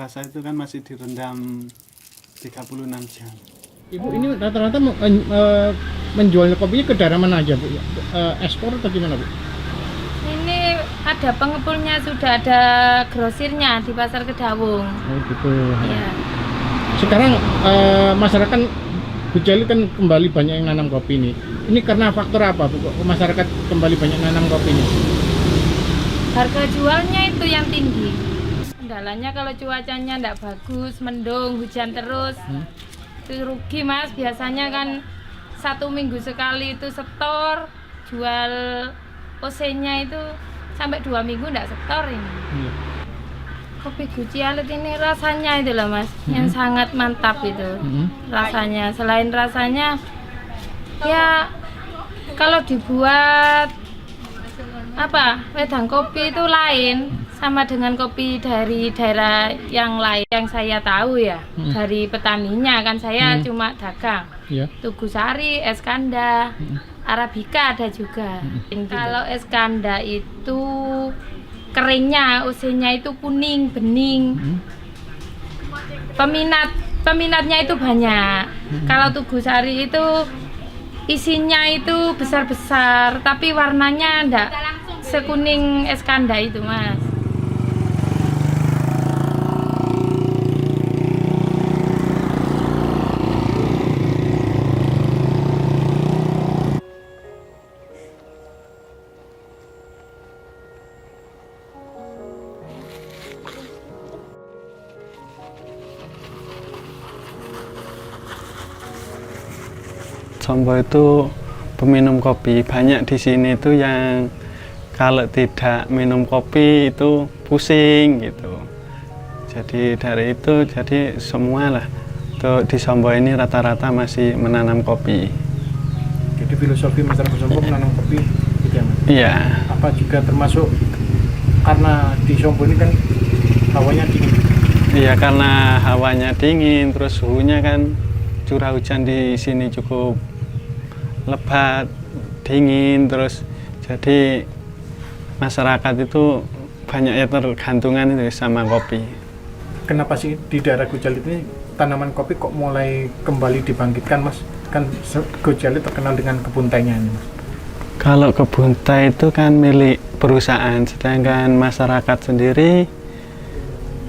basah itu kan masih direndam 36 jam. Ibu ini rata-rata menjual kopinya ke daerah mana aja Bu? Ekspor atau gimana Bu? Ini ada pengepulnya, sudah ada grosirnya di Pasar Kedawung. Oh gitu. Iya. Sekarang masyarakat Gujali kan kembali banyak yang nanam kopi ini. Ini karena faktor apa Bu? Kok masyarakat kembali banyak nanam kopi ini? Harga jualnya itu yang tinggi. Kendalanya kalau cuacanya tidak bagus, mendung, hujan terus, itu rugi Mas. Biasanya kan 1 minggu sekali itu setor, jual OC-nya itu sampai 2 minggu tidak setor ini. Iya. Kopi Guci Alit ini rasanya itu loh Mas, yang sangat mantap itu rasanya. Selain rasanya, ya kalau dibuat wedang kopi itu lain sama dengan kopi dari daerah yang lain yang saya tahu ya, dari petaninya kan saya cuma dagang. Iya. Tugusari, Eskanda, Arabica ada juga. Kalau Eskanda itu keringnya, usinya itu kuning, bening. Peminatnya itu banyak. Kalau Tugusari itu isinya itu besar-besar, tapi warnanya enggak sekuning Eskanda itu, Mas. Sombo itu peminum kopi, banyak di sini itu yang kalau tidak minum kopi itu pusing gitu. Jadi dari itu, jadi semua lah tuh di Sombo ini rata-rata masih menanam kopi. Jadi filosofi masyarakat Sombo menanam kopi gitu ya Mas? Iya. Apa juga termasuk karena di Sombo ini kan hawanya dingin? Iya, karena hawanya dingin, terus suhunya kan curah hujan di sini cukup lebat, dingin, terus jadi masyarakat itu banyak ya tergantungan itu sama kopi. Kenapa sih di daerah Gujali ini tanaman kopi kok mulai kembali dibangkitkan Mas? Kan Gujali terkenal dengan kebun tehnya ini Mas. Kalau kebun teh itu kan milik perusahaan, sedangkan masyarakat sendiri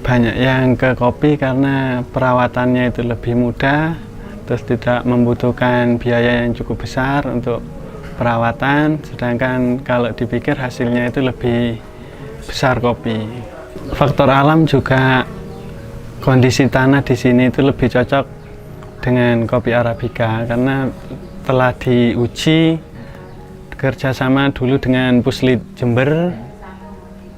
banyak yang ke kopi karena perawatannya itu lebih mudah, terus tidak membutuhkan biaya yang cukup besar untuk perawatan, sedangkan kalau dipikir hasilnya itu lebih besar kopi. Faktor alam juga, kondisi tanah di sini itu lebih cocok dengan kopi Arabica karena telah diuji kerjasama dulu dengan Puslit Jember,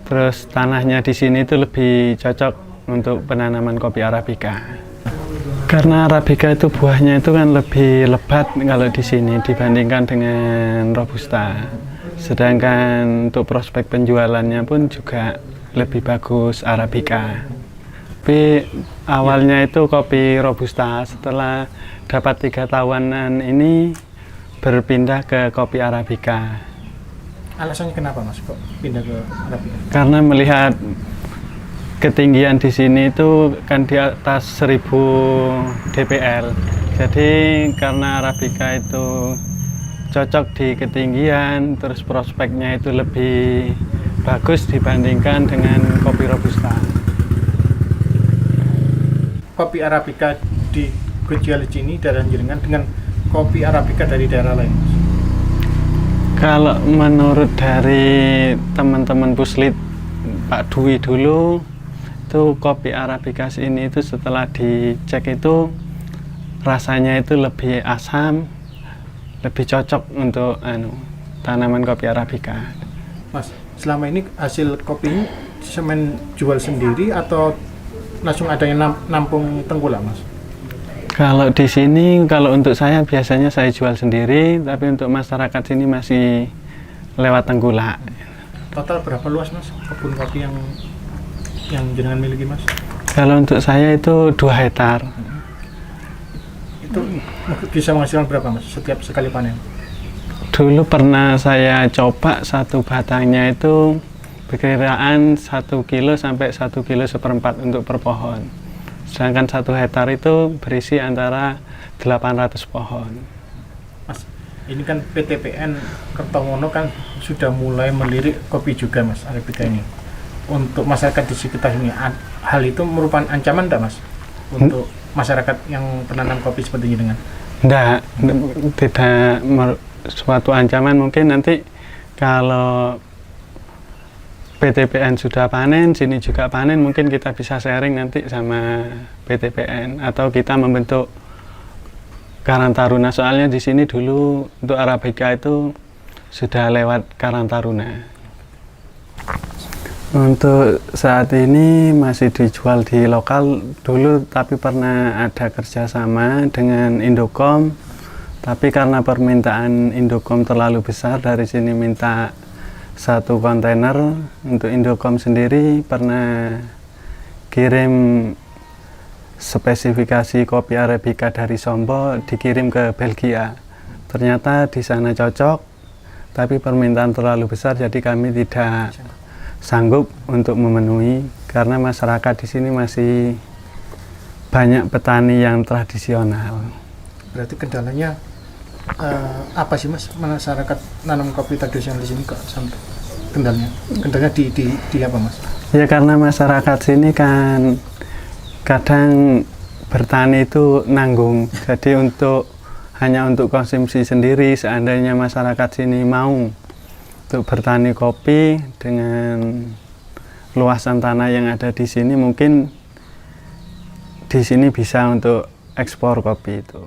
terus tanahnya di sini itu lebih cocok untuk penanaman kopi Arabica. Karena Arabica itu buahnya itu kan lebih lebat kalau di sini dibandingkan dengan Robusta. Sedangkan untuk prospek penjualannya pun juga lebih bagus Arabica. Tapi awalnya itu kopi Robusta, setelah dapat 3 tahunan ini berpindah ke kopi Arabica. Alasannya kenapa Mas kok pindah ke Arabica? Karena melihat ketinggian di sini itu kan di atas 1000 dpl. Jadi karena Arabica itu cocok di ketinggian, terus prospeknya itu lebih bagus dibandingkan dengan kopi Robusta. Kopi Arabica di Gujali ini daerah jenengan dengan kopi Arabica dari daerah lain Mas? Kalau menurut dari teman-teman Puslit Pak Dwi dulu, itu kopi Arabica ini itu setelah dicek itu rasanya itu lebih asam, lebih cocok untuk tanaman kopi Arabica. Mas, selama ini hasil kopi semen jual sendiri atau langsung ada yang nampung tengkulak Mas? Kalau di sini, kalau untuk saya biasanya saya jual sendiri, tapi untuk masyarakat sini masih lewat tengkulak. Total berapa luas Mas kebun kopi yang jenengan miliki Mas? Kalau untuk saya itu 2 hektar. Itu bisa menghasilkan berapa Mas setiap sekali panen? Dulu pernah saya coba 1 batangnya itu perkiraan 1 kilo sampai 1 kilo seperempat untuk per pohon. Sedangkan 1 hektar itu berisi antara 800 pohon. Mas, ini kan PTPN Kertowono kan sudah mulai melirik kopi juga Mas Arabica ini. Untuk masyarakat di sekitar ini, hal itu merupakan ancaman enggak Mas? Untuk masyarakat yang penanam kopi seperti ini dengan? Tidak suatu ancaman. Mungkin nanti kalau PTPN sudah panen, sini juga panen, mungkin kita bisa sharing nanti sama PTPN atau kita membentuk Karang Taruna. Soalnya di sini dulu untuk Arabica itu sudah lewat Karang Taruna. Untuk saat ini masih dijual di lokal dulu, tapi pernah ada kerjasama dengan Indocom, tapi karena permintaan Indocom terlalu besar, dari sini minta 1 kontainer. Untuk Indocom sendiri pernah kirim spesifikasi kopi Arabica dari Sombo dikirim ke Belgia. Ternyata di sana cocok, tapi permintaan terlalu besar, jadi kami tidak sanggup untuk memenuhi karena masyarakat di sini masih banyak petani yang tradisional. Berarti kendalanya apa sih Mas, masyarakat nanam kopi tradisional di sini kok sampai kendalanya di apa Mas? Ya karena masyarakat sini kan kadang bertani itu nanggung, jadi hanya untuk konsumsi sendiri. Seandainya masyarakat sini mau untuk bertani kopi dengan luasan tanah yang ada di sini, mungkin di sini bisa untuk ekspor kopi itu.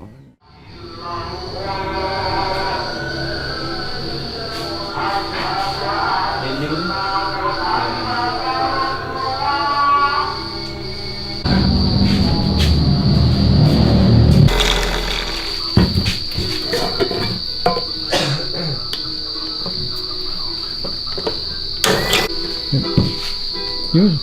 Yun.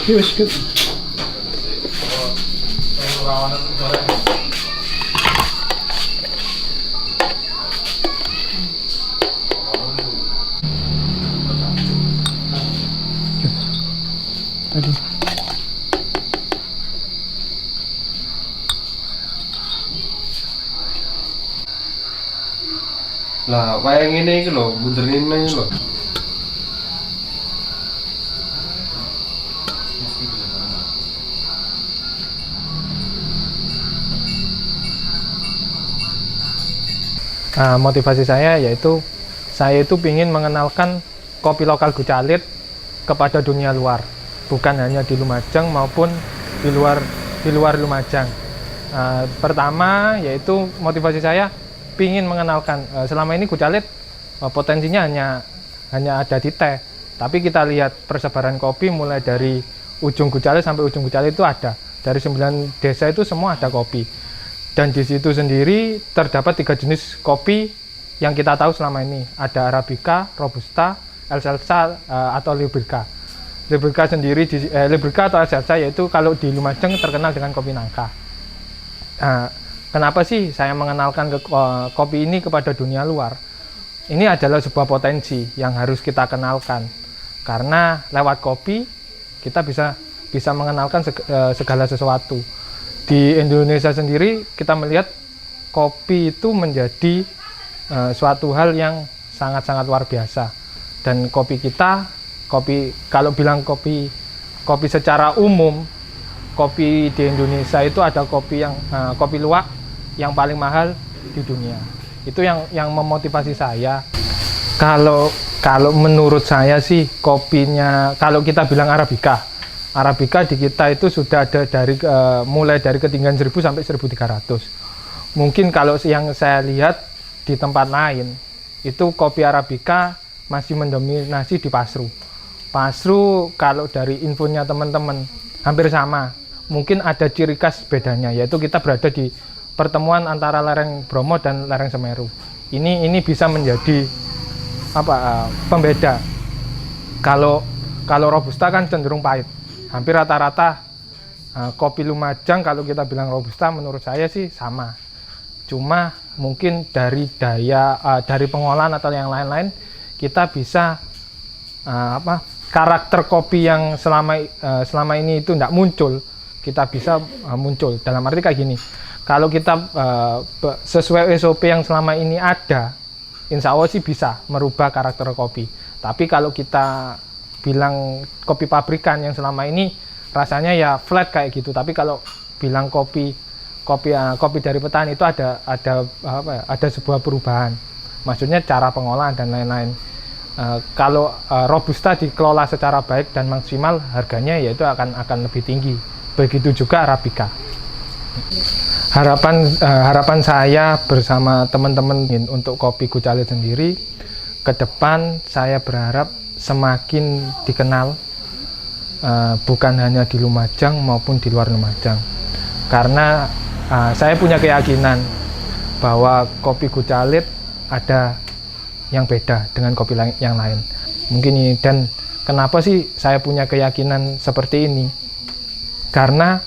Yes, good. Aduh. Lah, wayang ini iki lho, bunderin ini lho. Motivasi saya yaitu saya itu ingin mengenalkan kopi lokal Gucalit kepada dunia luar, bukan hanya di Lumajang maupun di luar Lumajang. Pertama yaitu motivasi saya ingin mengenalkan, selama ini Gucalit potensinya hanya ada di teh, tapi kita lihat persebaran kopi mulai dari ujung Gucalit sampai ujung Gucalit itu ada, dari 9 desa itu semua ada kopi. Dan di situ sendiri terdapat 3 jenis kopi yang kita tahu selama ini. Ada Arabica, Robusta, Excelsa, atau Liberica. Liberica atau Excelsa yaitu kalau di Lumajang terkenal dengan kopi nangka. Kenapa sih saya mengenalkan kopi ini kepada dunia luar? Ini adalah sebuah potensi yang harus kita kenalkan. Karena lewat kopi kita bisa mengenalkan segala sesuatu. Di Indonesia sendiri kita melihat kopi itu menjadi suatu hal yang sangat-sangat luar biasa. Dan kopi kita, kalau bilang kopi secara umum, kopi di Indonesia itu ada kopi luwak yang paling mahal di dunia. Itu yang memotivasi saya. Kalau menurut saya sih kopinya, kalau kita bilang Arabica di kita itu sudah ada mulai dari ketinggian 1000 sampai 1300. Mungkin kalau yang saya lihat di tempat lain itu kopi Arabica masih mendominasi di Pasru. Pasru kalau dari infonya teman-teman hampir sama. Mungkin ada ciri khas bedanya, yaitu kita berada di pertemuan antara lereng Bromo dan lereng Semeru. Ini bisa menjadi pembeda. Kalau robusta kan cenderung pahit. Hampir rata-rata kopi Lumajang kalau kita bilang robusta menurut saya sih sama. Cuma mungkin dari dari pengolahan atau yang lain-lain kita bisa karakter kopi yang selama ini itu tidak muncul, kita bisa muncul. Dalam arti kayak gini, kalau kita sesuai SOP yang selama ini ada, insya Allah sih bisa merubah karakter kopi. Tapi kalau kita bilang kopi pabrikan yang selama ini rasanya ya flat kayak gitu. Tapi kalau bilang kopi dari petani itu ada sebuah perubahan. Maksudnya cara pengolahan dan lain-lain. Kalau robusta dikelola secara baik dan maksimal, harganya yaitu akan lebih tinggi. Begitu juga arabica. Harapan saya bersama teman-teman untuk kopi Gucalit sendiri, ke depan saya berharap semakin dikenal, bukan hanya di Lumajang maupun di luar Lumajang. Karena saya punya keyakinan bahwa kopi Gucalit ada yang beda dengan kopi yang lain. Mungkin ini, dan kenapa sih saya punya keyakinan seperti ini? Karena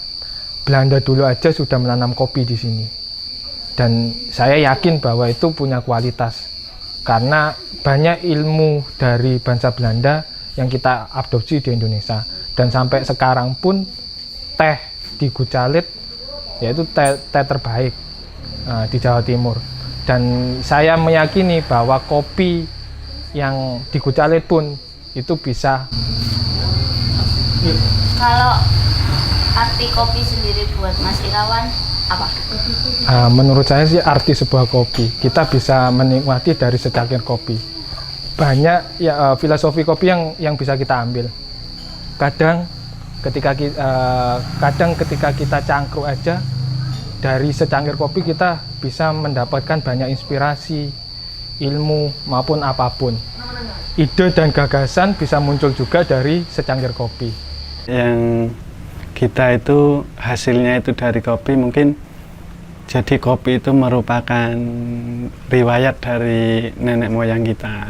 Belanda dulu aja sudah menanam kopi di sini. Dan saya yakin bahwa itu punya kualitas. Karena banyak ilmu dari bangsa Belanda yang kita adopsi di Indonesia. Dan sampai sekarang pun teh di Gucalit yaitu teh terbaik di Jawa Timur. Dan saya meyakini bahwa kopi yang di Gucalit pun itu bisa. Kalau arti kopi sendiri buat Mas Irawan apa? Menurut saya sih arti sebuah kopi, kita bisa menikmati dari secangkir kopi. Banyak ya filosofi kopi yang bisa kita ambil. Kadang ketika kita cangkruk aja, dari secangkir kopi kita bisa mendapatkan banyak inspirasi, ilmu maupun apapun. Ide dan gagasan bisa muncul juga dari secangkir kopi. Yang kita itu hasilnya itu dari kopi, mungkin jadi kopi itu merupakan riwayat dari nenek moyang kita.